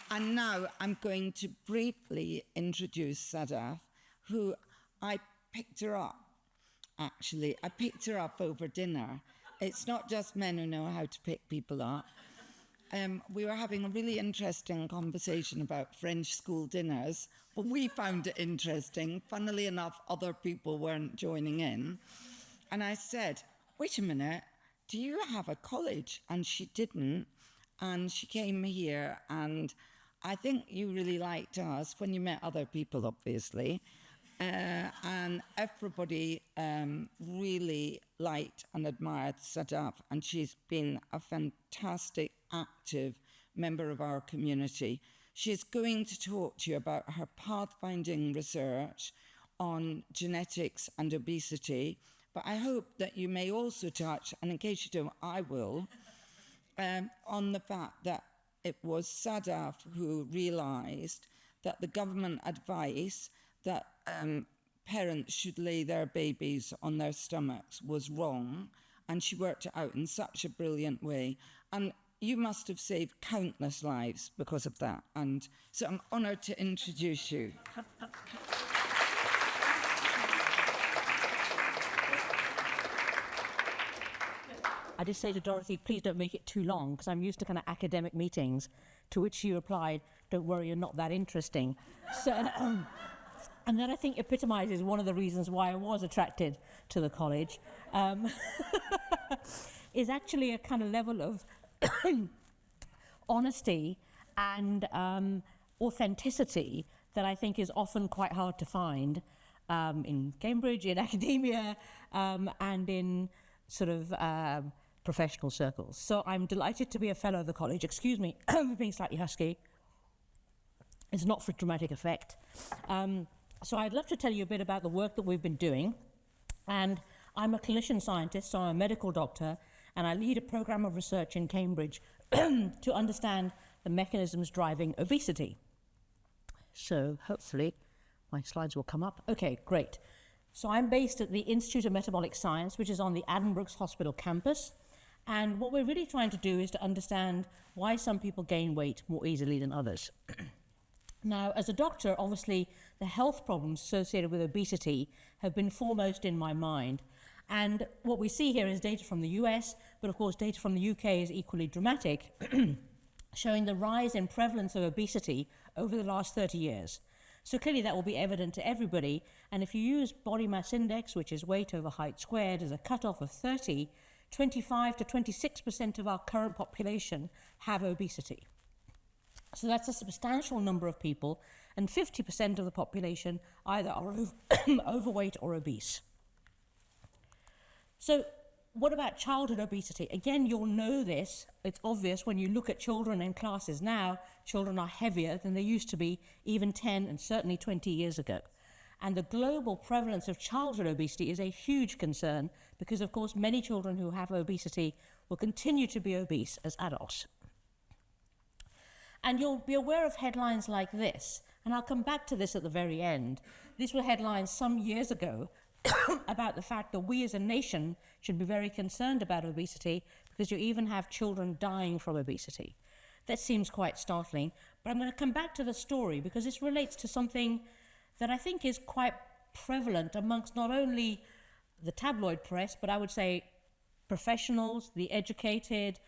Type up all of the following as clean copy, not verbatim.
And now I'm going to briefly introduce Sadaf, who I picked her up, actually. I picked her up over dinner. It's not just men who know how to pick people up. We were having a really interesting conversation about French school dinners, but we found it interesting. Funnily enough, other people weren't joining in. And I said, wait a minute, do you have a college? And she didn't. And she came here, and I think you really liked us when you met other people, obviously. And everybody really liked and admired Sadaf, and she's been a fantastic, active member of our community. She's going to talk to you about her pathfinding research on genetics and obesity, but I hope that you may also touch, and in case you don't, I will, on the fact that it was Sadaf who realised that the government advice that parents should lay their babies on their stomachs was wrong, and she worked it out in such a brilliant way. And you must have saved countless lives because of that. And so I'm honoured to introduce you. I did say to Dorothy, please don't make it too long, because I'm used to kind of academic meetings, to which she replied, don't worry, you're not that interesting. So, and that I think epitomises one of the reasons why I was attracted to the college, is actually a kind of level of honesty and authenticity that I think is often quite hard to find in Cambridge, in academia, and in sort of professional circles. So I'm delighted to be a fellow of the college. Excuse me for being slightly husky. It's not for dramatic effect. So I'd love to tell you a bit about the work that we've been doing. And I'm a clinician scientist, so I'm a medical doctor, and I lead a program of research in Cambridge to understand the mechanisms driving obesity. So hopefully my slides will come up. Okay, great. So I'm based at the Institute of Metabolic Science, which is on the Addenbrooke's Hospital campus. And what we're really trying to do is to understand why some people gain weight more easily than others. Now, as a doctor, obviously, the health problems associated with obesity have been foremost in my mind. And what we see here is data from the US, but of course data from the UK is equally dramatic, showing the rise in prevalence of obesity over the last 30 years. So clearly that will be evident to everybody. And if you use body mass index, which is weight over height squared, as a cutoff of 30, 25 to 26% of our current population have obesity. So that's a substantial number of people, and 50% of the population either are overweight or obese. So what about childhood obesity? Again, you'll know this. It's obvious when you look at children in classes now. Children are heavier than they used to be even 10 and certainly 20 years ago. And the global prevalence of childhood obesity is a huge concern because, of course, many children who have obesity will continue to be obese as adults. And you'll be aware of headlines like this, and I'll come back to this at the very end. These were headlines some years ago about the fact that we as a nation should be very concerned about obesity because you even have children dying from obesity. That seems quite startling, but I'm going to come back to the story because this relates to something that I think is quite prevalent amongst not only the tabloid press, but I would say professionals, the educated,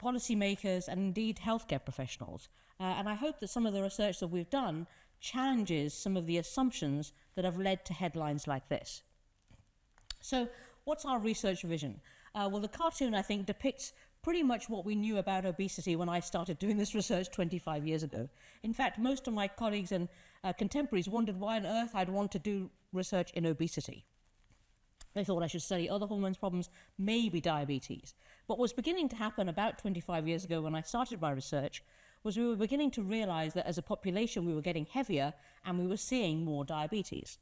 policymakers, and indeed healthcare professionals. And I hope that some of the research that we've done challenges some of the assumptions that have led to headlines like this. So what's our research vision? Well, the cartoon, I think, depicts pretty much what we knew about obesity when I started doing this research 25 years ago. In fact, most of my colleagues and contemporaries wondered why on earth I'd want to do research in obesity. They thought I should study other hormones problems, maybe diabetes. What was beginning to happen about 25 years ago when I started my research was we were beginning to realize that as a population we were getting heavier and we were seeing more diabetes.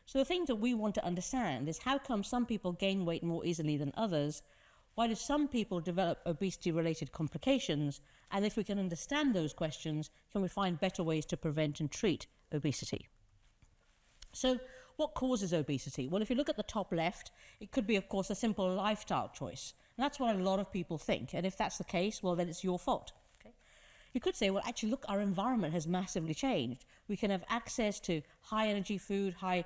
So the thing that we want to understand is how come some people gain weight more easily than others? Why do some people develop obesity-related complications? And if we can understand those questions, can we find better ways to prevent and treat obesity? So what causes obesity? Well, if you look at the top left, it could be, of course, a simple lifestyle choice. And that's what a lot of people think. And if that's the case, well, then it's your fault. Okay? You could say, well, actually, look, our environment has massively changed. We can have access to high energy food, high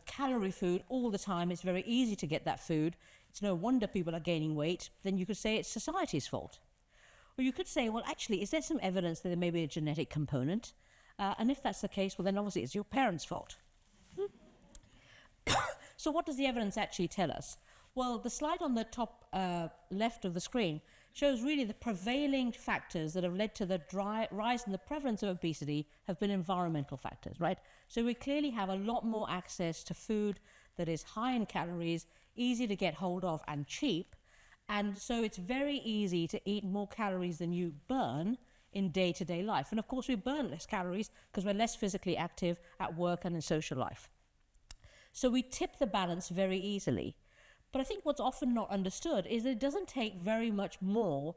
calorie food all the time. It's very easy to get that food. It's no wonder people are gaining weight. Then you could say it's society's fault. Or you could say, well, actually, is there some evidence that there may be a genetic component? And if that's the case, well, then obviously it's your parents' fault. So what does the evidence actually tell us? Well, the slide on the top left of the screen shows really the prevailing factors that have led to the rise in the prevalence of obesity have been environmental factors, right? So we clearly have a lot more access to food that is high in calories, easy to get hold of and cheap. And so it's very easy to eat more calories than you burn in day-to-day life. And of course, we burn less calories because we're less physically active at work and in social life. So we tip the balance very easily. But I think what's often not understood is that it doesn't take very much more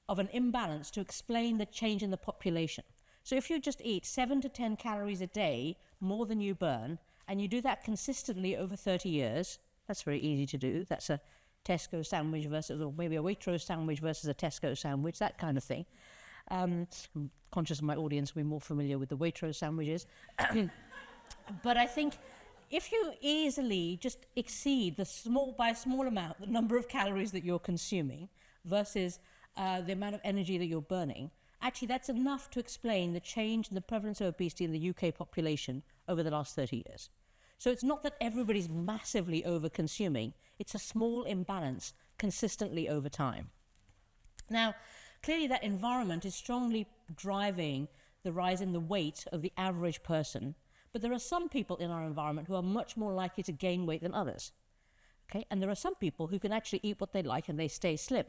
of an imbalance to explain the change in the population. So if you just eat 7 to 10 calories a day more than you burn, and you do that consistently over 30 years, that's very easy to do. That's a Tesco sandwich versus, or maybe a Waitrose sandwich versus a Tesco sandwich, that kind of thing. I'm conscious of my audience will be more familiar with the Waitrose sandwiches. But I think if you easily just exceed by a small amount the number of calories that you're consuming versus the amount of energy that you're burning, actually that's enough to explain the change in the prevalence of obesity in the UK population over the last 30 years. So it's not that everybody's massively over-consuming, it's a small imbalance consistently over time. Now, clearly that environment is strongly driving the rise in the weight of the average person, but there are some people in our environment who are much more likely to gain weight than others. Okay? And there are some people who can actually eat what they like and they stay slim.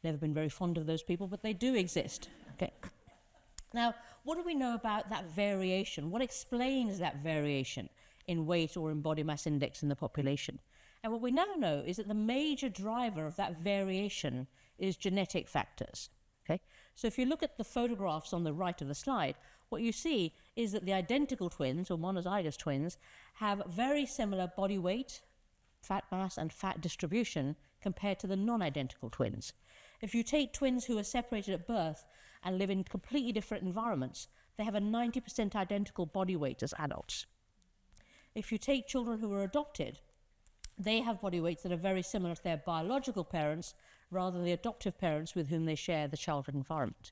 Never been very fond of those people, but they do exist. Okay? Now, what do we know about that variation? What explains that variation in weight or in body mass index in the population? And what we now know is that the major driver of that variation is genetic factors. Okay? So if you look at the photographs on the right of the slide, what you see is that the identical twins, or monozygous twins, have very similar body weight, fat mass, and fat distribution compared to the non-identical twins. If you take twins who are separated at birth and live in completely different environments, they have a 90% identical body weight as adults. If you take children who are adopted, they have body weights that are very similar to their biological parents rather than the adoptive parents with whom they share the childhood environment.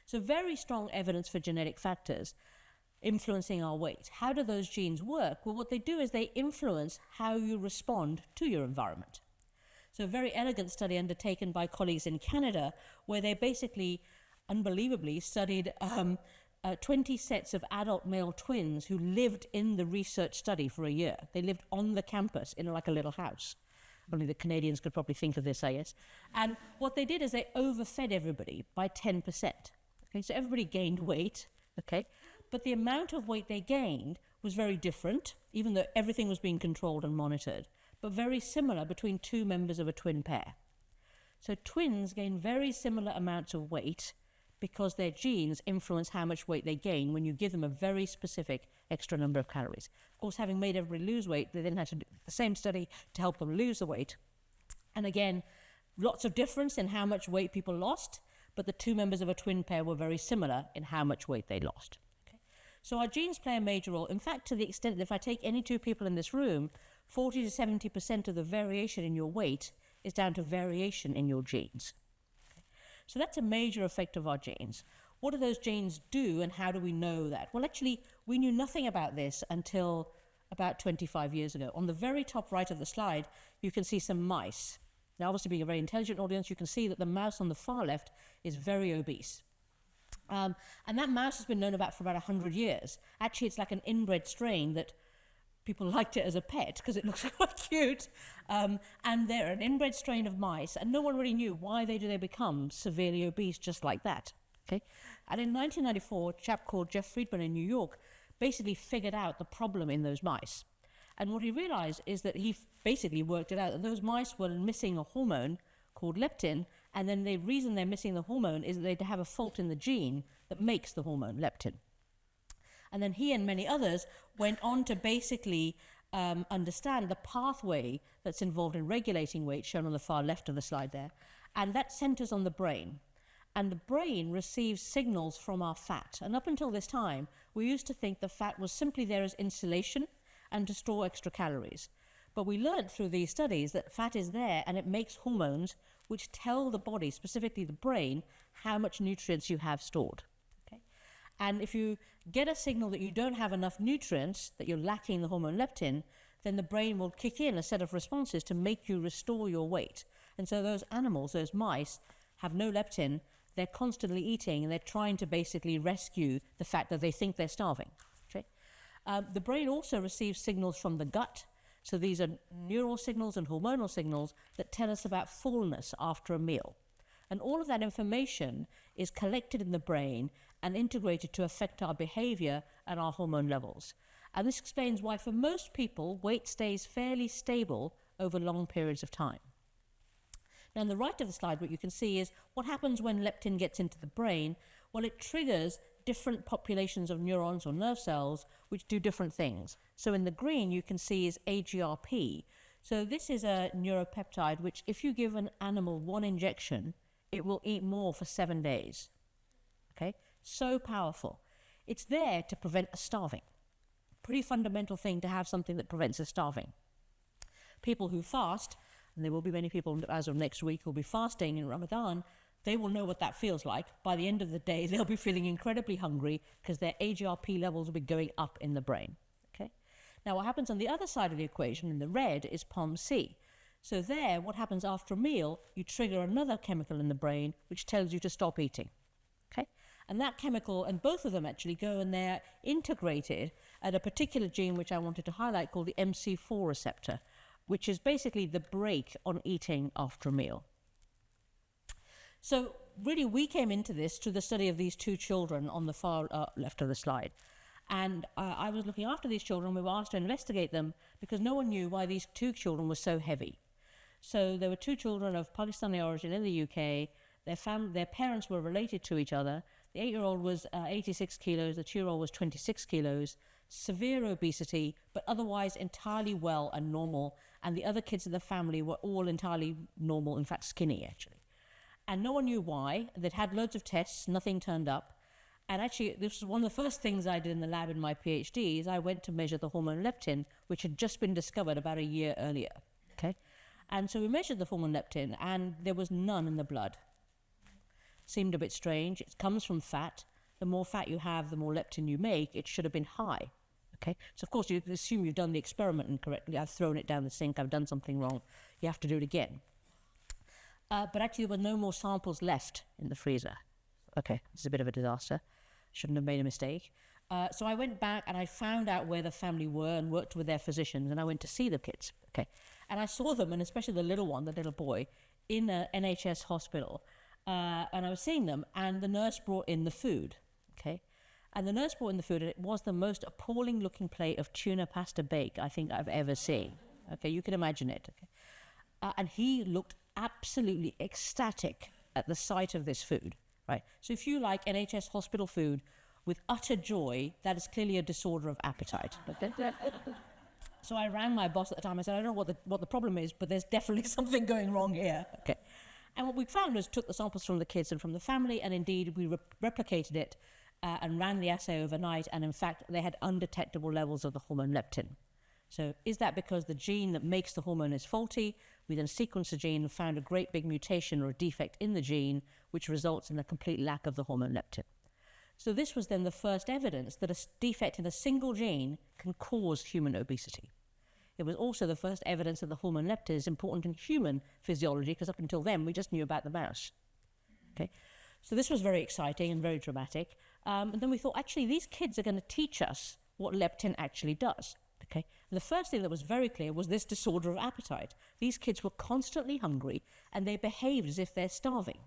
So very strong evidence for genetic factors influencing our weight. How do those genes work? Well, what they do is they influence how you respond to your environment. So a very elegant study undertaken by colleagues in Canada where they basically, unbelievably, studied 20 sets of adult male twins who lived in the research study for a year. They lived on the campus in like a little house. Only the Canadians could probably think of this, I guess. And what they did is they overfed everybody by 10%. Okay, so everybody gained weight, okay? But the amount of weight they gained was very different, even though everything was being controlled and monitored, but very similar between two members of a twin pair. So twins gain very similar amounts of weight because their genes influence how much weight they gain when you give them a very specific extra number of calories. Of course, having made everybody lose weight, they then had to do the same study to help them lose the weight. And again, lots of difference in how much weight people lost, but the two members of a twin pair were very similar in how much weight they lost. Okay? So our genes play a major role. In fact, to the extent that if I take any two people in this room, 40 to 70% of the variation in your weight is down to variation in your genes. So that's a major effect of our genes. What do those genes do and how do we know that? Well, actually, we knew nothing about this until about 25 years ago. On the very top right of the slide, you can see some mice. Now, obviously, being a very intelligent audience, you can see that the mouse on the far left is very obese. And that mouse has been known about for about 100 years. Actually, it's like an inbred strain that people liked it as a pet because it looks quite cute. And they're an inbred strain of mice, and no one really knew why they become severely obese just like that. Okay? And in 1994, a chap called Jeff Friedman in New York basically figured out the problem in those mice. And what he realized is that he basically worked it out that those mice were missing a hormone called leptin, and then the reason they're missing the hormone is that they have a fault in the gene that makes the hormone leptin. And then he and many others went on to basically understand the pathway that's involved in regulating weight, shown on the far left of the slide there, and that centers on the brain. And the brain receives signals from our fat. And up until this time, we used to think the fat was simply there as insulation and to store extra calories. But we learned through these studies that fat is there and it makes hormones which tell the body, specifically the brain, how much nutrients you have stored. Okay? And if you get a signal that you don't have enough nutrients, that you're lacking the hormone leptin, then the brain will kick in a set of responses to make you restore your weight. And so those animals, those mice, have no leptin. They're constantly eating and they're trying to basically rescue the fact that they think they're starving. Okay? The brain also receives signals from the gut. So these are neural signals and hormonal signals that tell us about fullness after a meal. And all of that information is collected in the brain and integrated to affect our behavior and our hormone levels. And this explains why for most people, weight stays fairly stable over long periods of time. Now, on the right of the slide, what you can see is what happens when leptin gets into the brain. Well, it triggers different populations of neurons or nerve cells which do different things. So in the green, you can see is AGRP. So this is a neuropeptide which, if you give an animal one injection, it will eat more for 7 days. Okay? So powerful. It's there to prevent us starving. Pretty fundamental thing to have something that prevents us starving. People who fast, and there will be many people as of next week who will be fasting in Ramadan, they will know what that feels like. By the end of the day, they'll be feeling incredibly hungry because their AGRP levels will be going up in the brain. Okay? Now, what happens on the other side of the equation, in the red, is POMC. So there, what happens after a meal, you trigger another chemical in the brain which tells you to stop eating. Okay? And that chemical, and both of them actually go and they're integrated at a particular gene which I wanted to highlight called the MC4 receptor, which is basically the brake on eating after a meal. So really we came into this through the study of these two children on the far left of the slide. And I was looking after these children. We were asked to investigate them because no one knew why these two children were so heavy. So there were two children of Pakistani origin in the UK. Their parents were related to each other. The 8-year-old was 86 kilos, the 2-year-old was 26 kilos, severe obesity, but otherwise entirely well and normal. And the other kids in the family were all entirely normal, in fact skinny actually. And no one knew why. They'd had loads of tests, nothing turned up. And actually, this was one of the first things I did in the lab in my PhD, is I went to measure the hormone leptin, which had just been discovered about a year earlier. Okay? And so we measured the hormone leptin, and there was none in the blood. Seemed a bit strange. It comes from fat. The more fat you have, the more leptin you make. It should have been high. Okay? So, of course, you assume you've done the experiment incorrectly. I've thrown it down the sink. I've done something wrong. You have to do it again. But actually, there were no more samples left in the freezer. Okay, this is a bit of a disaster. Shouldn't have made a mistake. So I went back and I found out where the family were and worked with their physicians, and I went to see the kids. Okay, and I saw them, and especially the little one, the little boy, in an NHS hospital. And I was seeing them, and the nurse brought in the food. Okay, and the nurse brought in the food, and it was the most appalling-looking plate of tuna pasta bake I think I've ever seen. Okay, you can imagine it. Okay, and he looked absolutely ecstatic at the sight of this food, right? So if you like NHS hospital food with utter joy, that is clearly a disorder of appetite. So I rang my boss at the time. I said, I don't know what the problem is, but there's definitely something going wrong here. Okay. And what we found was took the samples from the kids and from the family, and indeed we replicated it and ran the assay overnight, and in fact they had undetectable levels of the hormone leptin. So is that because the gene that makes the hormone is faulty? We then sequenced the gene and found a great big mutation or a defect in the gene, which results in a complete lack of the hormone leptin. So this was then the first evidence that a defect in a single gene can cause human obesity. It was also the first evidence that the hormone leptin is important in human physiology, because up until then we just knew about the mouse. Okay, so this was very exciting and very dramatic. And then we thought, actually, these kids are going to teach us what leptin actually does. Okay. And the first thing that was very clear was this disorder of appetite. These kids were constantly hungry, and they behaved as if they're starving.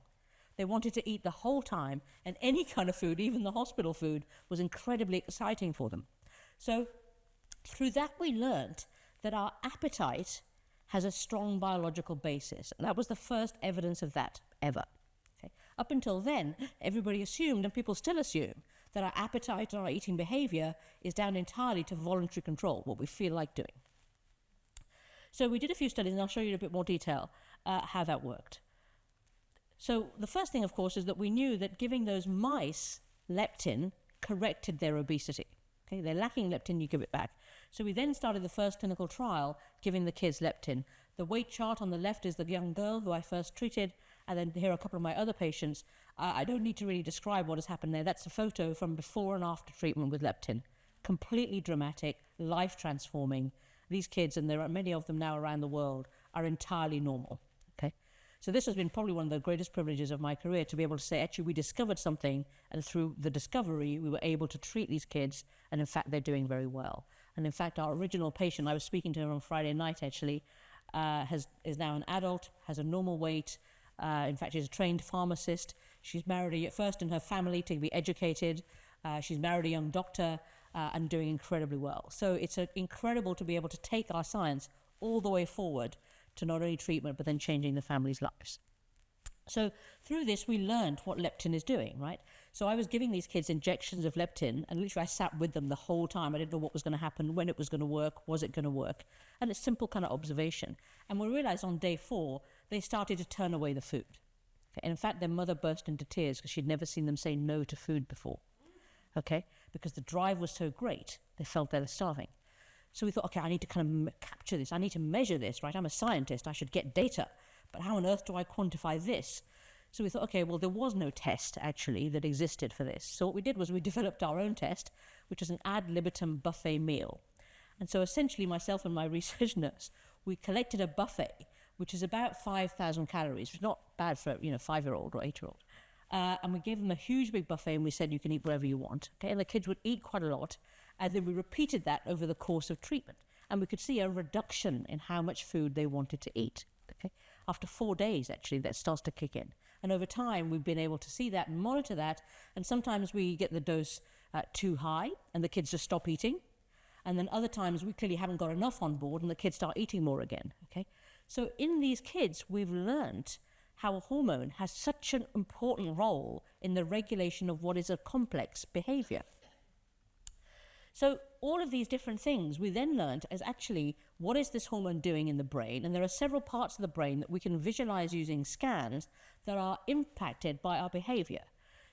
They wanted to eat the whole time, and any kind of food, even the hospital food, was incredibly exciting for them. So through that we learnt that our appetite has a strong biological basis, and that was the first evidence of that ever. Okay. Up until then, everybody assumed, and people still assume, that our appetite and our eating behavior is down entirely to voluntary control, what we feel like doing. So we did a few studies, and I'll show you in a bit more detail how that worked. So the first thing, of course, is that we knew that giving those mice leptin corrected their obesity. Okay, they're lacking leptin, you give it back. So we then started the first clinical trial giving the kids leptin. The weight chart on the left is the young girl who I first treated, and then here are a couple of my other patients. I don't need to really describe what has happened there. That's a photo from before and after treatment with leptin. Completely dramatic, life-transforming. These kids, and there are many of them now around the world, are entirely normal. Okay, so this has been probably one of the greatest privileges of my career, to be able to say, actually, we discovered something, and through the discovery, we were able to treat these kids, and in fact, they're doing very well. And in fact, our original patient, I was speaking to her on Friday night, actually, is now an adult, has a normal weight. In fact, she's a trained pharmacist. She's married first in her family to be educated. She's married a young doctor and doing incredibly well. So it's incredible to be able to take our science all the way forward to not only treatment, but then changing the family's lives. So through this, we learned what leptin is doing, right? So I was giving these kids injections of leptin, and literally I sat with them the whole time. I didn't know what was going to happen, when it was going to work, was it going to work? And it's simple kind of observation. And we realized on day 4, they started to turn away the food. Okay? And in fact, their mother burst into tears because she'd never seen them say no to food before. Okay? Because the drive was so great, they felt they were starving. So we thought, okay, I need to kind of capture this. I need to measure this, right? I'm a scientist. I should get data. But how on earth do I quantify this? So we thought, okay, well, there was no test, actually, that existed for this. So what we did was we developed our own test, which is an ad libitum buffet meal. And so essentially, myself and my research nurse, we collected a buffet, which is about 5,000 calories, which is not bad for, 5-year-old or 8-year-old. And we gave them a huge big buffet, and we said, you can eat wherever you want. Okay? And the kids would eat quite a lot. And then we repeated that over the course of treatment. And we could see a reduction in how much food they wanted to eat. Okay? After 4 days, actually, that starts to kick in. And over time, we've been able to see that and monitor that. And sometimes we get the dose too high, and the kids just stop eating. And then other times, we clearly haven't got enough on board, and the kids start eating more again. Okay? So in these kids, we've learned how a hormone has such an important role in the regulation of what is a complex behavior. So all of these different things we then learned as actually what is this hormone doing in the brain, and there are several parts of the brain that we can visualize using scans that are impacted by our behavior.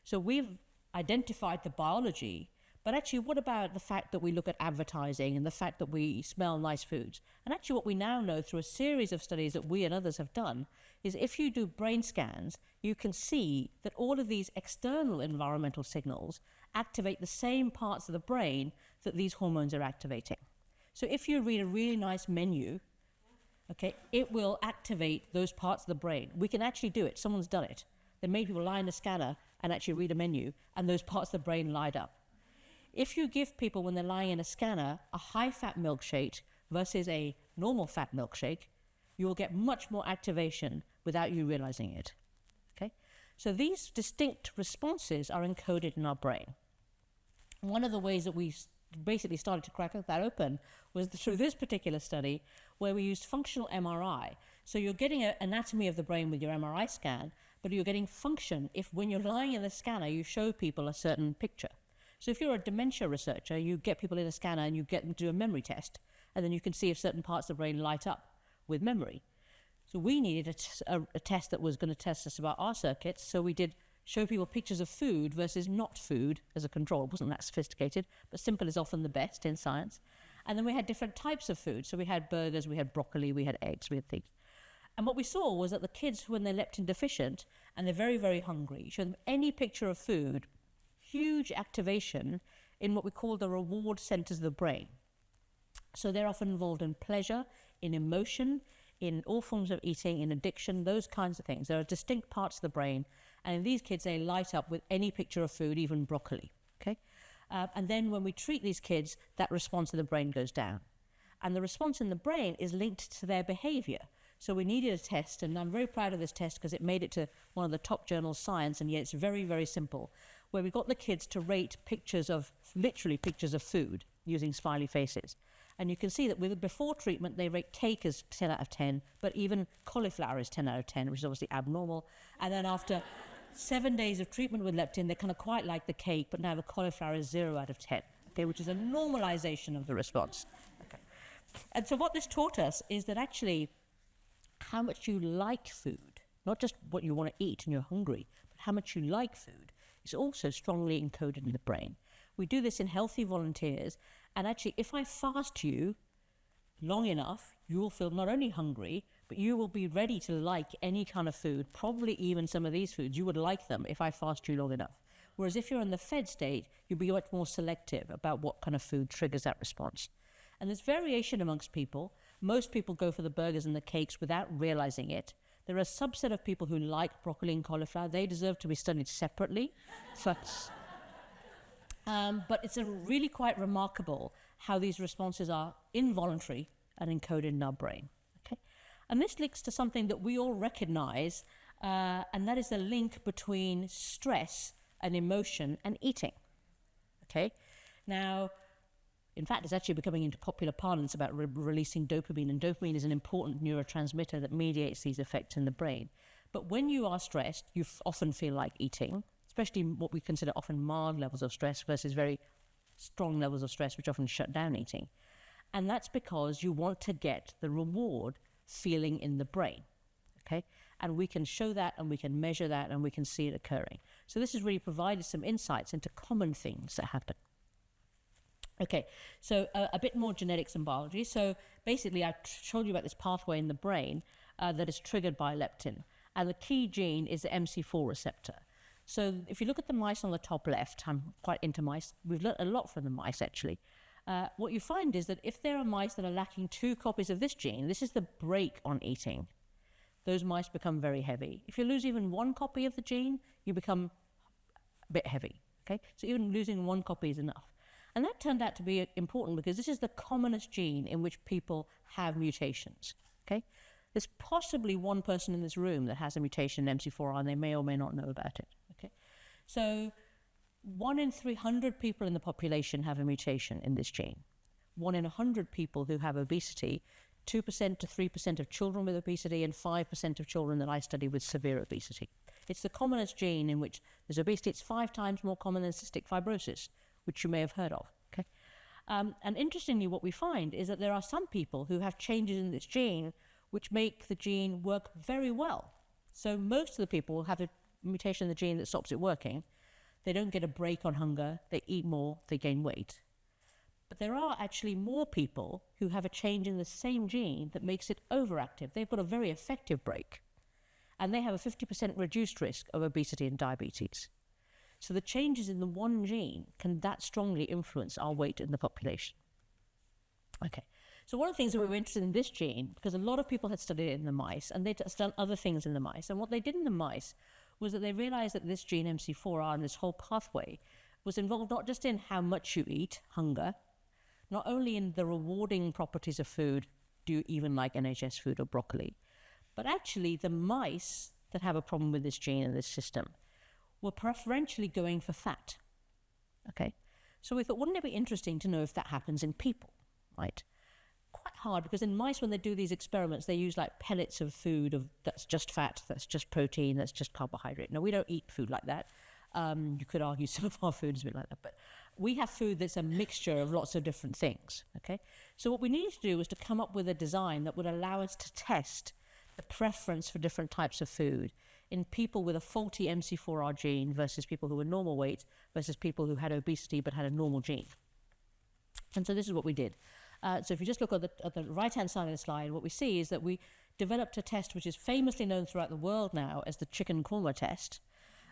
So we've identified the biology, but actually what about the fact that we look at advertising and the fact that we smell nice foods? And actually what we now know through a series of studies that we and others have done is if you do brain scans, you can see that all of these external environmental signals activate the same parts of the brain that these hormones are activating. So if you read a really nice menu, okay, it will activate those parts of the brain. We can actually do it. Someone's done it. They made people lie in a scanner and actually read a menu, and those parts of the brain light up. If you give people, when they're lying in a scanner, a high-fat milkshake versus a normal fat milkshake, you will get much more activation without you realizing it. Okay? So these distinct responses are encoded in our brain. One of the ways that we basically started to crack that open was through this particular study where we used functional MRI. So you're getting an anatomy of the brain with your MRI scan, but you're getting function if when you're lying in the scanner, you show people a certain picture. So if you're a dementia researcher, you get people in a scanner and you get them to do a memory test, and then you can see if certain parts of the brain light up with memory. So we needed a test that was going to test us about our circuits, so we did show people pictures of food versus not food as a control. It wasn't that sophisticated, but simple is often the best in science. And then we had different types of food. So we had burgers, we had broccoli, we had eggs, we had things. And what we saw was that the kids, when they're leptin deficient and they're very, very hungry, you show them any picture of food, huge activation in what we call the reward centers of the brain. So they're often involved in pleasure, in emotion, in all forms of eating, in addiction, those kinds of things. There are distinct parts of the brain, and in these kids, they light up with any picture of food, even broccoli. Okay? And then when we treat these kids, that response in the brain goes down. And the response in the brain is linked to their behavior. So we needed a test, and I'm very proud of this test because it made it to one of the top journals, Science, and yet it's very, very simple, where we got the kids to rate pictures of, literally pictures of food using smiley faces. And you can see that with before treatment, they rate cake as 10 out of 10, but even cauliflower is 10 out of 10, which is obviously abnormal. And then after 7 days of treatment with leptin, they kind of quite like the cake, but now the cauliflower is 0 out of 10, okay, which is a normalization of the response. Okay. And so what this taught us is that actually how much you like food not just what you want to eat and you're hungry, but how much you like food, is also strongly encoded in the brain. We do this in healthy volunteers, and actually, if I fast you long enough, you will feel not only hungry, but you will be ready to like any kind of food, probably even some of these foods. You would like them if I fast you long enough. Whereas if you're in the fed state, you'll be much more selective about what kind of food triggers that response. And there's variation amongst people. Most people go for the burgers and the cakes without realizing it. There are a subset of people who like broccoli and cauliflower. They deserve to be studied separately. But it's really quite remarkable how these responses are involuntary and encoded in our brain. Okay? And this links to something that we all recognize, and that is the link between stress and emotion and eating. Okay? Now, in fact, it's actually becoming into popular parlance about releasing dopamine, and dopamine is an important neurotransmitter that mediates these effects in the brain. But when you are stressed, you often feel like eating, especially what we consider often mild levels of stress versus very strong levels of stress, which often shut down eating. And that's because you want to get the reward feeling in the brain. Okay? And we can show that, and we can measure that, and we can see it occurring. So this has really provided some insights into common things that happen. Okay, so a bit more genetics and biology. So basically, I told you about this pathway in the brain that is triggered by leptin. And the key gene is the MC4 receptor. So if you look at the mice on the top left, I'm quite into mice. We've learned a lot from the mice, actually. What you find is that if there are mice that are lacking 2 copies of this gene, this is the brake on eating. Those mice become very heavy. If you lose even 1 copy of the gene, you become a bit heavy. Okay, so even losing 1 copy is enough. And that turned out to be important because this is the commonest gene in which people have mutations. Okay, there's possibly 1 person in this room that has a mutation in MC4R, and they may or may not know about it. Okay, so 1 in 300 people in the population have a mutation in this gene. 1 in 100 people who have obesity, 2% to 3% of children with obesity, and 5% of children that I study with severe obesity. It's the commonest gene in which there's obesity. It's 5 times more common than cystic fibrosis, which you may have heard of. Okay, and interestingly, what we find is that there are some people who have changes in this gene which make the gene work very well. So most of the people have a mutation in the gene that stops it working. They don't get a break on hunger. They eat more. They gain weight. But there are actually more people who have a change in the same gene that makes it overactive. They've got a very effective break, and they have a 50% reduced risk of obesity and diabetes. So the changes in the one gene can that strongly influence our weight in the population. Okay, so one of the things that we were interested in this gene, because a lot of people had studied it in the mice, and they'd done other things in the mice. And what they did in the mice was that they realized that this gene, MC4R, and this whole pathway was involved not just in how much you eat, hunger, not only in the rewarding properties of food, do you even like NHS food or broccoli, but actually the mice that have a problem with this gene and this system were preferentially going for fat. Okay, so we thought, wouldn't it be interesting to know if that happens in people, right? Quite hard, because in mice, when they do these experiments, they use like pellets of food that's just fat, that's just protein, that's just carbohydrate. Now, we don't eat food like that. You could argue some of our food is a bit like that, but we have food that's a mixture of lots of different things, okay? So what we needed to do was to come up with a design that would allow us to test the preference for different types of food in people with a faulty MC4R gene versus people who were normal weight versus people who had obesity but had a normal gene. And so this is what we did. So if you just look at the right-hand side of the slide, what we see is that we developed a test which is famously known throughout the world now as the chicken korma test.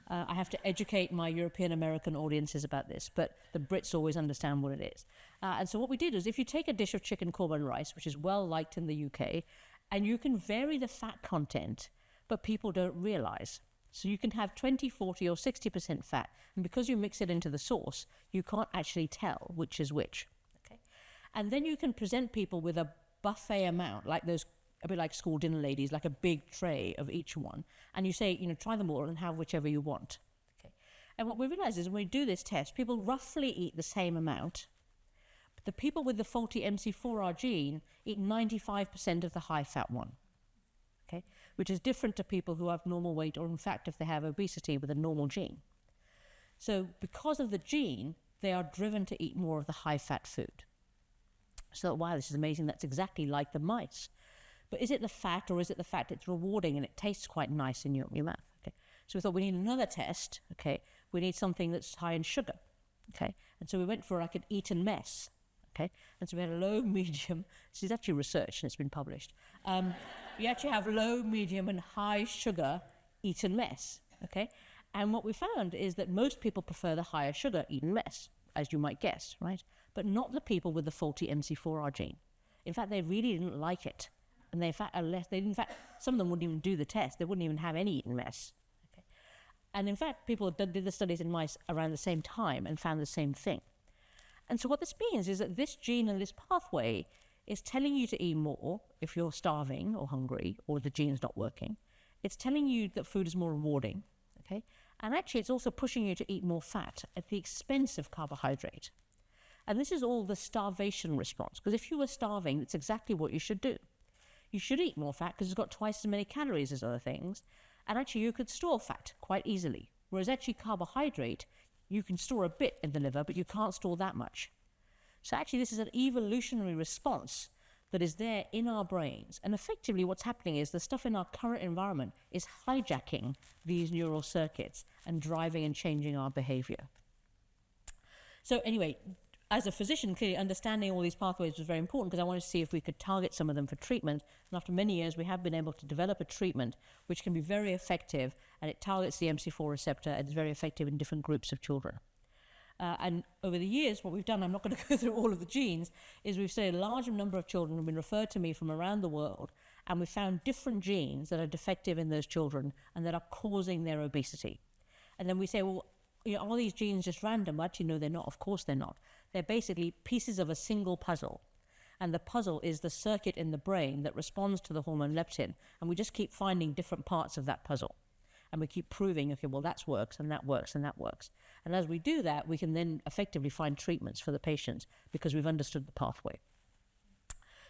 I have to educate my European-American audiences about this, but the Brits always understand what it is. And so what we did is, if you take a dish of chicken korma and rice, which is well-liked in the UK, and you can vary the fat content, but people don't realize. So you can have 20, 40, or 60% fat, and because you mix it into the sauce, you can't actually tell which is which. Okay? And then you can present people with a buffet amount, like those, a bit like school dinner ladies, like a big tray of each one, and you say, try them all and have whichever you want. Okay? And what we realize is when we do this test, people roughly eat the same amount, but the people with the faulty MC4R gene eat 95% of the high-fat one. Okay, which is different to people who have normal weight, or in fact if they have obesity with a normal gene. So because of the gene, they are driven to eat more of the high-fat food. So wow, this is amazing. That's exactly like the mice. But is it the fat, or is it the fact it's rewarding and it tastes quite nice in your mouth? Okay. So we thought we need another test. Okay. We need something that's high in sugar. Okay. And so we went for like an eat and mess. Okay. And so we had a low, medium. This is actually research and it's been published. We actually have low, medium, and high sugar eat and mess. Okay. And what we found is that most people prefer the higher sugar eat and mess, as you might guess, right? But not the people with the faulty MC4R gene. In fact, they really didn't like it. And they, in fact, some of them wouldn't even do the test. They wouldn't even have any eat and mess. Okay. And in fact, people did the studies in mice around the same time and found the same thing. And so what this means is that this gene and this pathway is telling you to eat more if you're starving or hungry or the gene's not working. It's telling you that food is more rewarding. Okay. And actually, it's also pushing you to eat more fat at the expense of carbohydrate. And this is all the starvation response, because if you were starving, that's exactly what you should do. You should eat more fat because it's got twice as many calories as other things, and actually you could store fat quite easily. Whereas actually carbohydrate, you can store a bit in the liver, but you can't store that much. So actually this is an evolutionary response that is there in our brains. And effectively what's happening is the stuff in our current environment is hijacking these neural circuits and driving and changing our behavior. So anyway, as a physician, clearly understanding all these pathways was very important because I wanted to see if we could target some of them for treatment. And after many years, we have been able to develop a treatment which can be very effective, and it targets the MC4 receptor and is very effective in different groups of children. And over the years, what we've done, I'm not going to go through all of the genes, is we've studied a large number of children who have been referred to me from around the world, and we found different genes that are defective in those children and that are causing their obesity. And then we say, well, are these genes just random? Well, actually, no, they're not. Of course they're not. They're basically pieces of a single puzzle. And the puzzle is the circuit in the brain that responds to the hormone leptin. And we just keep finding different parts of that puzzle. And we keep proving, okay, well, that works, and that works, and that works. And as we do that, we can then effectively find treatments for the patients because we've understood the pathway.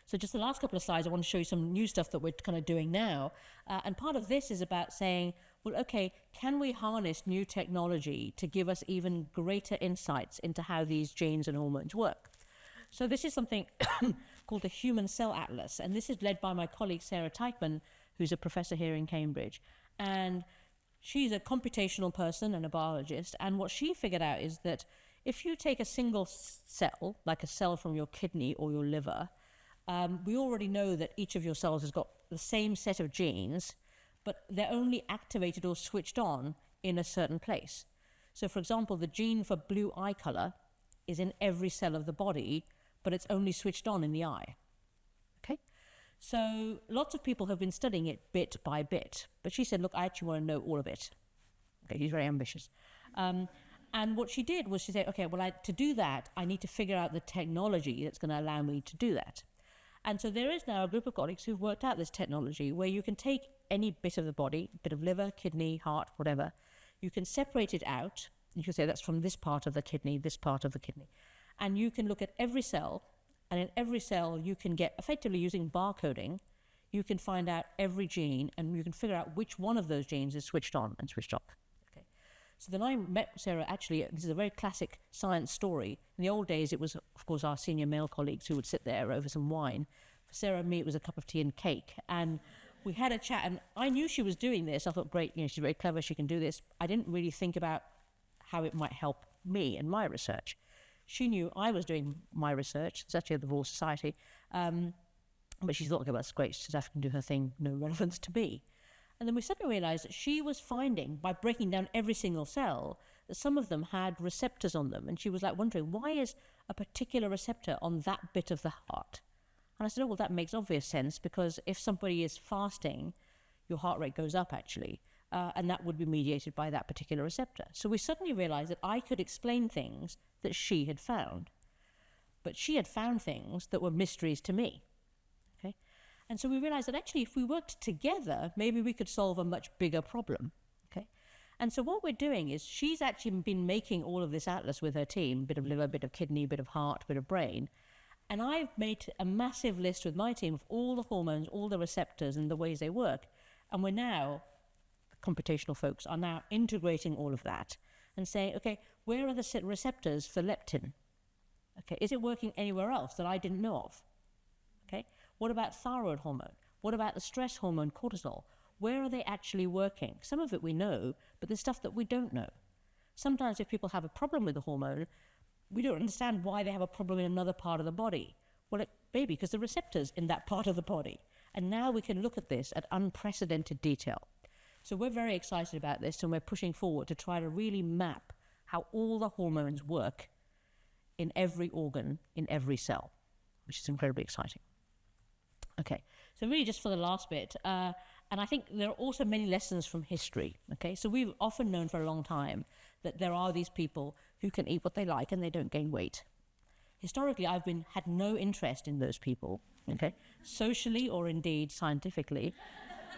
So just the last couple of slides, I want to show you some new stuff that we're kind of doing now. And part of this is about saying, well, okay, can we harness new technology to give us even greater insights into how these genes and hormones work? So this is something called the Human Cell Atlas. And this is led by my colleague, Sarah Teichmann, who's a professor here in Cambridge. And she's a computational person and a biologist. And what she figured out is that if you take a single cell, like a cell from your kidney or your liver, we already know that each of your cells has got the same set of genes, but they're only activated or switched on in a certain place. So, for example, the gene for blue eye color is in every cell of the body, but it's only switched on in the eye. Okay? So lots of people have been studying it bit by bit, but she said, look, I actually want to know all of it. Okay, she's very ambitious. And what she did was she said, okay, well, to do that, I need to figure out the technology that's going to allow me to do that. And so there is now a group of colleagues who've worked out this technology where you can take any bit of the body, bit of liver, kidney, heart, whatever, you can separate it out. You can say that's from this part of the kidney, this part of the kidney. And you can look at every cell, and in every cell you can get, effectively using barcoding, you can find out every gene, and you can figure out which one of those genes is switched on and switched off. Okay. So then I met Sarah, actually, this is a very classic science story. In the old days, it was, of course, our senior male colleagues who would sit there over some wine. For Sarah and me, it was a cup of tea and cake. And we had a chat, and I knew she was doing this. I thought, great, she's very clever, she can do this. I didn't really think about how it might help me and my research. She knew I was doing my research. It's actually at the Royal Society. But she thought, okay, well, that's great. Sadaf can do her thing, no relevance to me. And then we suddenly realized that she was finding, by breaking down every single cell, that some of them had receptors on them. And she was like wondering, why is a particular receptor on that bit of the heart? And I said, oh, well, that makes obvious sense, because if somebody is fasting, your heart rate goes up, actually. And that would be mediated by that particular receptor. So we suddenly realized that I could explain things that she had found. But she had found things that were mysteries to me. Okay? And so we realized that actually if we worked together, maybe we could solve a much bigger problem. Okay? And so what we're doing is she's actually been making all of this atlas with her team, bit of liver, bit of kidney, bit of heart, bit of brain. And I've made a massive list with my team of all the hormones, all the receptors and the ways they work. And we're now, computational folks are now integrating all of that and saying, okay, where are the receptors for leptin? Okay, is it working anywhere else that I didn't know of? Okay, what about thyroid hormone? What about the stress hormone, cortisol? Where are they actually working? Some of it we know, but there's stuff that we don't know. Sometimes if people have a problem with the hormone, we don't understand why they have a problem in another part of the body. Well, it may be because the receptors in that part of the body. And now we can look at this at unprecedented detail. So we're very excited about this, and we're pushing forward to try to really map how all the hormones work in every organ, in every cell, which is incredibly exciting. Okay, so really just for the last bit, and I think there are also many lessons from history, okay? So we've often known for a long time that there are these people who can eat what they like and they don't gain weight. Historically, I've had no interest in those people, okay? Socially or indeed scientifically.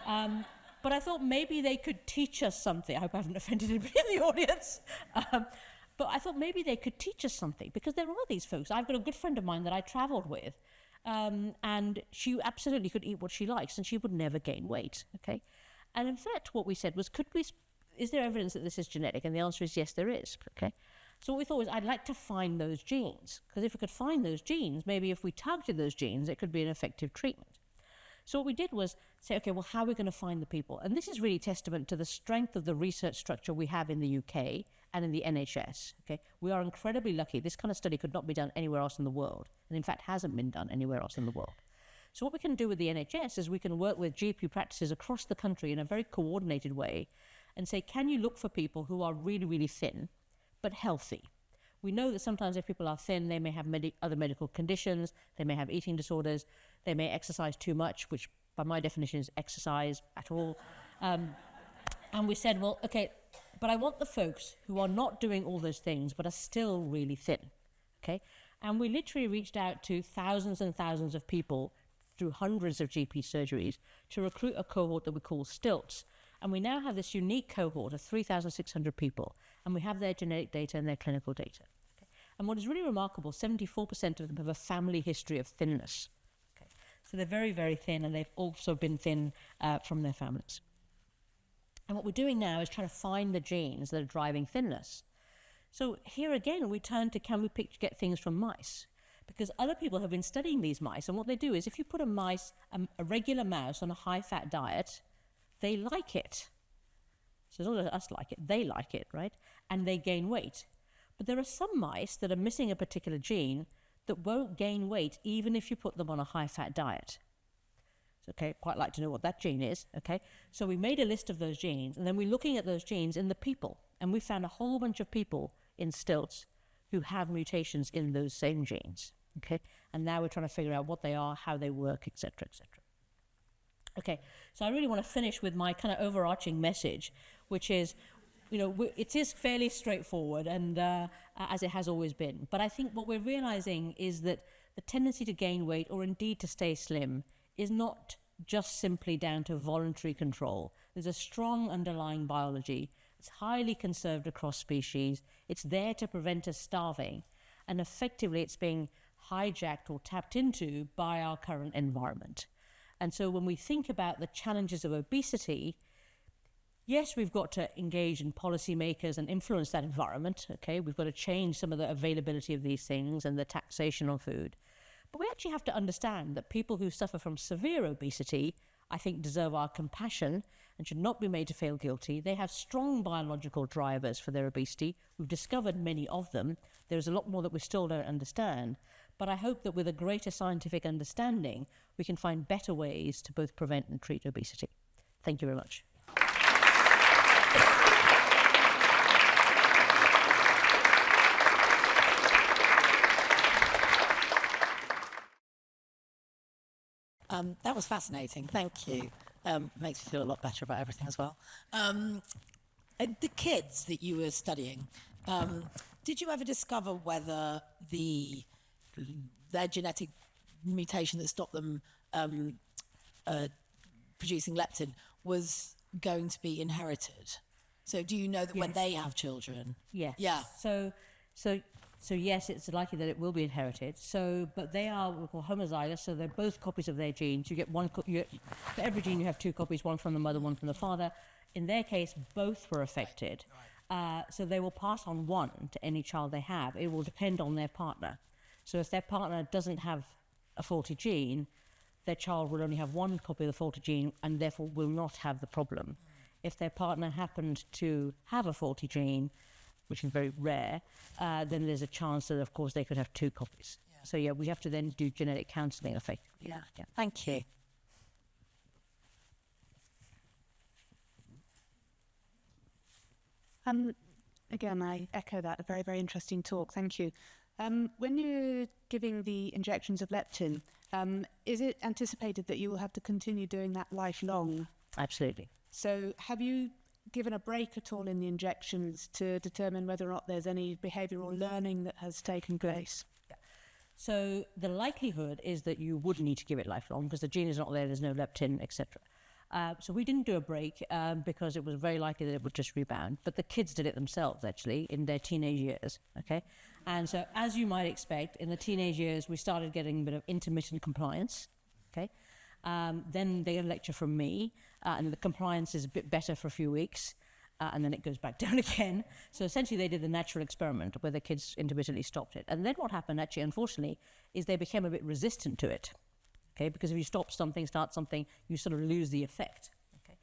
But I thought maybe they could teach us something. I hope I haven't offended anybody in the audience. But I thought maybe they could teach us something, because there are these folks. I've got a good friend of mine that I traveled with, and she absolutely could eat what she likes, and she would never gain weight, okay? And in fact, what we said was, is there evidence that this is genetic? And the answer is yes, there is, okay? So what we thought was, I'd like to find those genes, because if we could find those genes, maybe if we targeted those genes, it could be an effective treatment. So what we did was say, okay, well, how are we going to find the people? And this is really testament to the strength of the research structure we have in the UK and in the NHS, okay? We are incredibly lucky. This kind of study could not be done anywhere else in the world, and in fact hasn't been done anywhere else in the world. So what we can do with the NHS is we can work with GP practices across the country in a very coordinated way and say, can you look for people who are really, really thin, but healthy? We know that sometimes if people are thin, they may have other medical conditions, they may have eating disorders, they may exercise too much, which by my definition is exercise at all. And we said, well, okay, but I want the folks who are not doing all those things, but are still really thin, okay? And we literally reached out to thousands and thousands of people through hundreds of GP surgeries to recruit a cohort that we call STILTs. And we now have this unique cohort of 3,600 people, and we have their genetic data and their clinical data. Okay? And what is really remarkable, 74% of them have a family history of thinness. Okay? So they're very, very thin, and they've also been thin from their families. And what we're doing now is trying to find the genes that are driving thinness. So here again, we turn to, can we get things from mice? Because other people have been studying these mice, and what they do is if you put a regular mouse on a high-fat diet, they like it. So it's not that us like it, they like it, right? And they gain weight. But there are some mice that are missing a particular gene that won't gain weight even if you put them on a high-fat diet. So, okay, quite like to know what that gene is, okay? So we made a list of those genes, and then we're looking at those genes in the people, and we found a whole bunch of people in STILTs who have mutations in those same genes, okay? And now we're trying to figure out what they are, how they work, etc., etc. Okay, so I really want to finish with my kind of overarching message, which is, you know, it is fairly straightforward, and as it has always been. But I think what we're realizing is that the tendency to gain weight, or indeed to stay slim, is not just simply down to voluntary control. There's a strong underlying biology. It's highly conserved across species. It's there to prevent us starving. And effectively, it's being hijacked or tapped into by our current environment. And so when we think about the challenges of obesity, yes, we've got to engage in policymakers and influence that environment, okay? We've got to change some of the availability of these things and the taxation on food. But we actually have to understand that people who suffer from severe obesity, I think, deserve our compassion and should not be made to feel guilty. They have strong biological drivers for their obesity. We've discovered many of them. There's a lot more that we still don't understand. But I hope that with a greater scientific understanding, we can find better ways to both prevent and treat obesity. Thank you very much. That was fascinating. Thank you. Makes me feel a lot better about everything as well. The kids that you were studying, did you ever discover whether their genetic mutation that stopped them producing leptin was going to be inherited? So do you know that when they have children? Yes. Yeah. So yes, it's likely that it will be inherited. But they are what we call homozygous, so they're both copies of their genes. You get for every gene you have two copies, one from the mother, one from the father. In their case, both were affected. So they will pass on one to any child they have. It will depend on their partner. So if their partner doesn't have a faulty gene, their child will only have one copy of the faulty gene and therefore will not have the problem. If their partner happened to have a faulty gene, which is very rare, then there's a chance that, of course, they could have two copies. Yeah. So, yeah, we have to then do genetic counselling effectively. Yeah. Thank you. Again, I echo that. A very, very interesting talk. Thank you. When you're giving the injections of leptin, is it anticipated that you will have to continue doing that lifelong? Absolutely. So have you given a break at all in the injections to determine whether or not there's any behavioural learning that has taken place? So the likelihood is that you would need to give it lifelong because the gene is not there, there's no leptin, etc. So we didn't do a break because it was very likely that it would just rebound. But the kids did it themselves, actually, in their teenage years, okay? And so, as you might expect, in the teenage years, we started getting a bit of intermittent compliance, okay? Then they get a lecture from me, and the compliance is a bit better for a few weeks, and then it goes back down again. So essentially, they did the natural experiment where the kids intermittently stopped it. And then what happened, actually, unfortunately, is they became a bit resistant to it. Okay, because if you stop something, start something, you sort of lose the effect. Okay,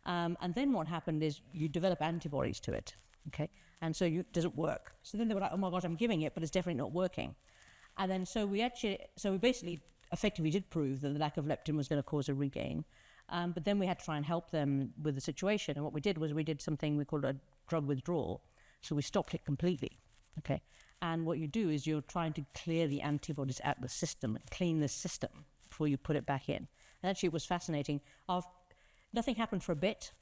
and then what happened is you develop antibodies to it. Okay, and so it doesn't work. So then they were like, "Oh my gosh, I'm giving it, but it's definitely not working." And then so we basically effectively did prove that the lack of leptin was going to cause a regain. But then we had to try and help them with the situation. And what we did was we did something we called a drug withdrawal. So we stopped it completely. Okay, and what you do is you're trying to clear the antibodies out of the system and clean the system before you put it back in. And actually it was fascinating. Nothing happened for a bit.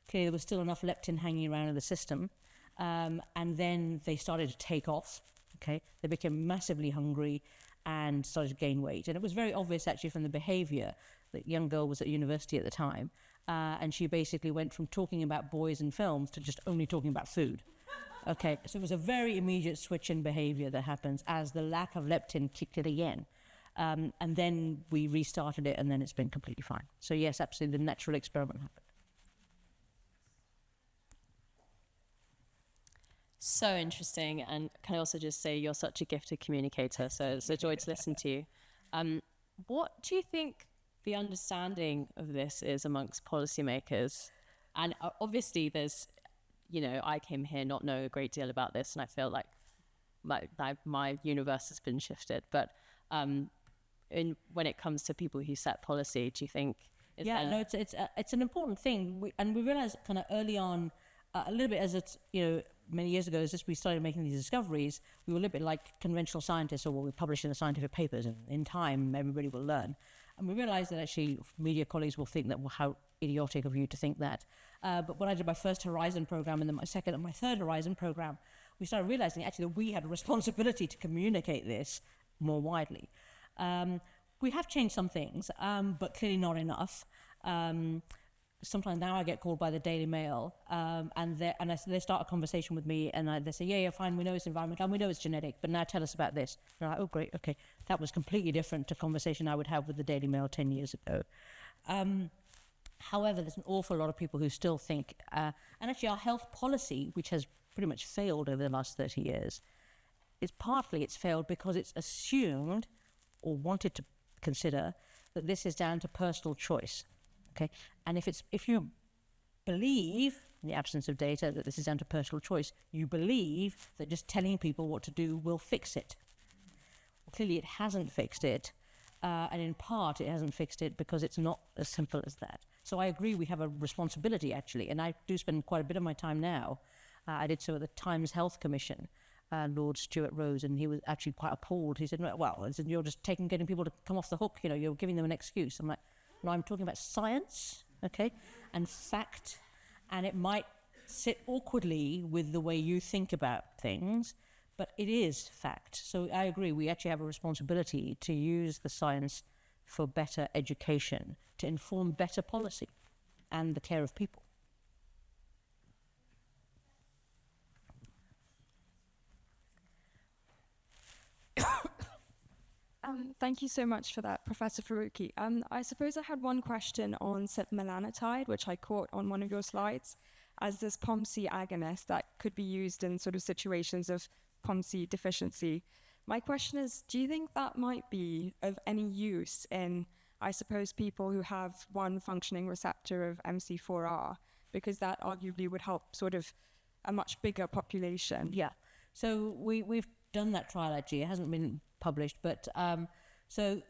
Clearly there was still enough leptin hanging around in the system. And then they started to take off. Okay, they became massively hungry and started to gain weight. And it was very obvious actually from the behavior. The young girl was at university at the time. And she basically went from talking about boys and films to just only talking about food. Okay, so it was a very immediate switch in behavior that happens as the lack of leptin kicked it again. And then we restarted it, and then it's been completely fine. So yes, absolutely, the natural experiment happened. So interesting, and can I also just say you're such a gifted communicator, so it's a joy to listen to you. What do you think the understanding of this is amongst policymakers? And obviously there's, I came here not knowing a great deal about this, and I feel like my universe has been shifted, but when it comes to people who set policy, do you think? It's an important thing, we realized kind of early on, a little bit as it's many years ago, as we started making these discoveries, we were a little bit like conventional scientists, or what we publish in the scientific papers, and in time everybody will learn. And we realized that actually media colleagues will think that, well, how idiotic of you to think that. But when I did my first Horizon program and then my second and my third Horizon program, we started realizing actually that we had a responsibility to communicate this more widely. We have changed some things, but clearly not enough. Sometimes now I get called by the Daily Mail, and they start a conversation with me, and they say, yeah, fine, we know it's environmental, and we know it's genetic, but now tell us about this. And I'm like, oh, great, okay. That was completely different to conversation I would have with the Daily Mail 10 years ago. However, there's an awful lot of people who still think, and actually our health policy, which has pretty much failed over the last 30 years, it's failed because it's assumed or wanted to consider that this is down to personal choice. Okay, and if you believe, in the absence of data, that this is down to personal choice, you believe that just telling people what to do will fix it. Well, clearly it hasn't fixed it, and in part it hasn't fixed it because it's not as simple as that. So I agree we have a responsibility, actually, and I do spend quite a bit of my time now. I did so at the Times Health Commission, Lord Stuart Rose, and he was actually quite appalled. He said, well, you're just getting people to come off the hook, you're giving them an excuse. I'm like, no, I'm talking about science, okay, and fact, and it might sit awkwardly with the way you think about things, but it is fact. So I agree, we actually have a responsibility to use the science for better education, to inform better policy and the care of people. Thank you so much for that, Professor Farooqi. I suppose I had one question on setmelanotide, which I caught on one of your slides, as this POMC agonist that could be used in sort of situations of POMC deficiency. My question is, do you think that might be of any use in I suppose, people who have one functioning receptor of MC4R, because that arguably would help sort of a much bigger population. Yeah. So we've done that trial actually. It hasn't been published, but so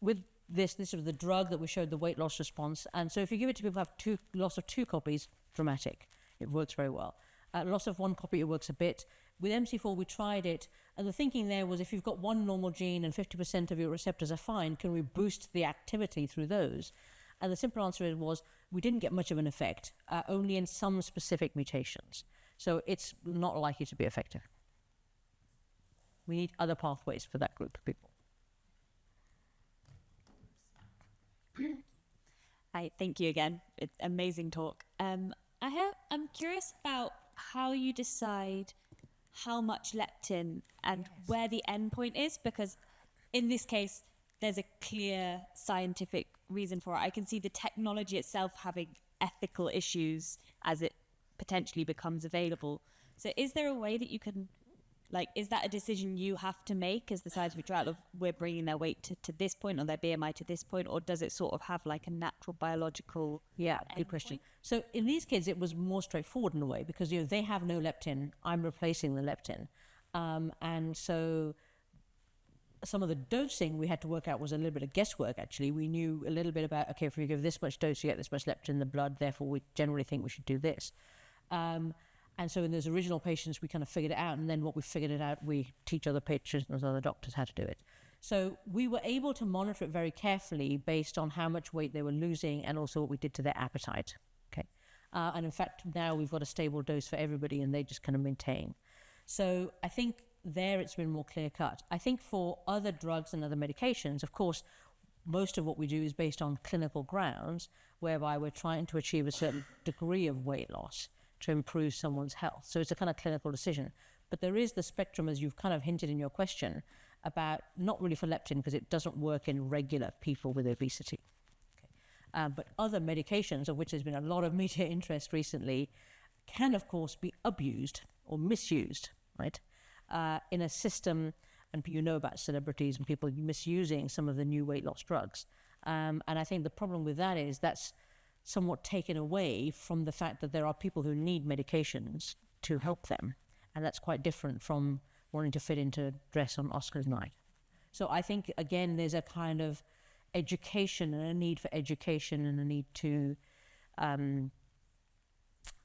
with this is the drug that we showed the weight loss response. And so if you give it to people who have loss of 2 copies, dramatic. It works very well. Loss of 1 copy, it works a bit. With MC4, we tried it, and the thinking there was if you've got 1 normal gene and 50% of your receptors are fine, can we boost the activity through those? And the simple answer was we didn't get much of an effect, only in some specific mutations. So it's not likely to be effective. We need other pathways for that group of people. Hi, thank you again. It's amazing talk. I'm curious about how you decide how much leptin and where the endpoint is, because in this case, there's a clear scientific reason for it. I can see the technology itself having ethical issues as it potentially becomes available. So is there a way that you can, like, is that a decision you have to make as the scientific trial of we're bringing their weight to this point or their BMI to this point, or does it sort of have like a natural biological Good question. So in these kids, it was more straightforward in a way because they have no leptin. I'm replacing the leptin. And so some of the dosing we had to work out was a little bit of guesswork, actually. We knew a little bit about, okay, if we give this much dose, you get this much leptin in the blood, therefore we generally think we should do this. And so in those original patients, we kind of figured it out. And then what we figured it out, we teach other patients and other doctors how to do it. So we were able to monitor it very carefully based on how much weight they were losing and also what we did to their appetite. Okay. And in fact, now we've got a stable dose for everybody and they just kind of maintain. So I think there it's been more clear cut. I think for other drugs and other medications, of course, most of what we do is based on clinical grounds, whereby we're trying to achieve a certain degree of weight loss to improve someone's health. So it's a kind of clinical decision. But there is the spectrum, as you've kind of hinted in your question, about not really for leptin because it doesn't work in regular people with obesity. Okay. But other medications, of which there's been a lot of media interest recently, can of course be abused or misused, right? In a system, and you know about celebrities and people misusing some of the new weight loss drugs. And I think the problem with that is that's somewhat taken away from the fact that there are people who need medications to help them. And that's quite different from wanting to fit into dress on Oscars night. So I think, again, there's a kind of education and a need for education and a need to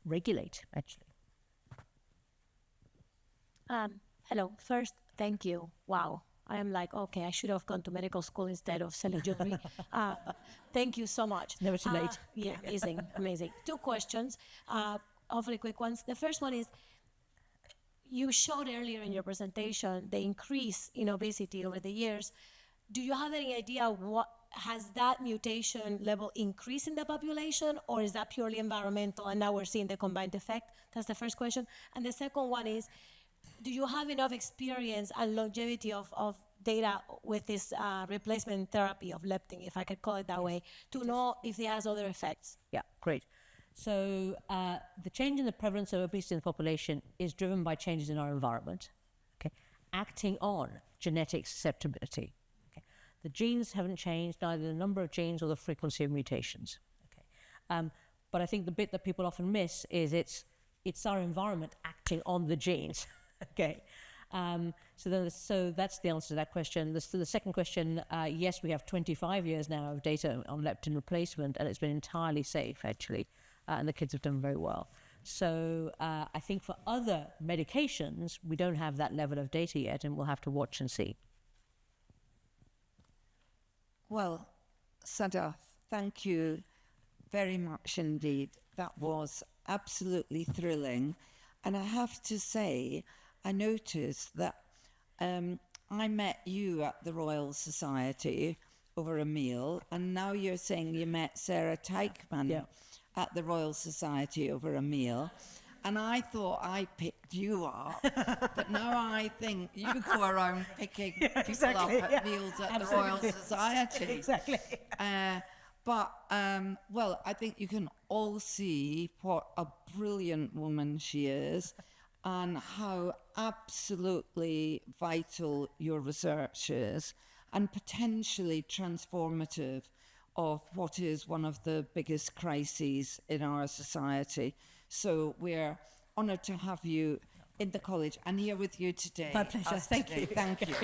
regulate, actually. Hello. First, thank you. Wow. I am like, okay, I should have gone to medical school instead of selling jewelry. Thank you so much. Never too late. Yeah, amazing, amazing. 2 questions, hopefully quick ones. The first one is, you showed earlier in your presentation the increase in obesity over the years. Do you have any idea what has that mutation level increased in the population, or is that purely environmental and now we're seeing the combined effect? That's the first question. And the second one is, do you have enough experience and longevity of data with this replacement therapy of leptin, if I could call it that way, to know if it has other effects? Yeah, great. So the change in the prevalence of obesity in the population is driven by changes in our environment, okay, acting on genetic susceptibility. Okay. The genes haven't changed, neither the number of genes or the frequency of mutations. Okay. But I think the bit that people often miss is it's our environment acting on the genes. Okay. So that's the answer to that question. The second question, yes, we have 25 years now of data on leptin replacement, and it's been entirely safe, actually, and the kids have done very well. So I think for other medications, we don't have that level of data yet, and we'll have to watch and see. Well, Sadaf, thank you very much indeed. That was absolutely thrilling. And I have to say, I noticed that I met you at the Royal Society over a meal, and now you're saying you met Sarah Teichmann at the Royal Society over a meal. And I thought I picked you up, but now I think you go around picking people up at meals at the Royal Society. Exactly. Well, I think you can all see what a brilliant woman she is and how absolutely vital your research is. and potentially transformative of what is one of the biggest crises in our society. So we're honoured to have you in the college and here with you today. My pleasure. Thank you. Thank you.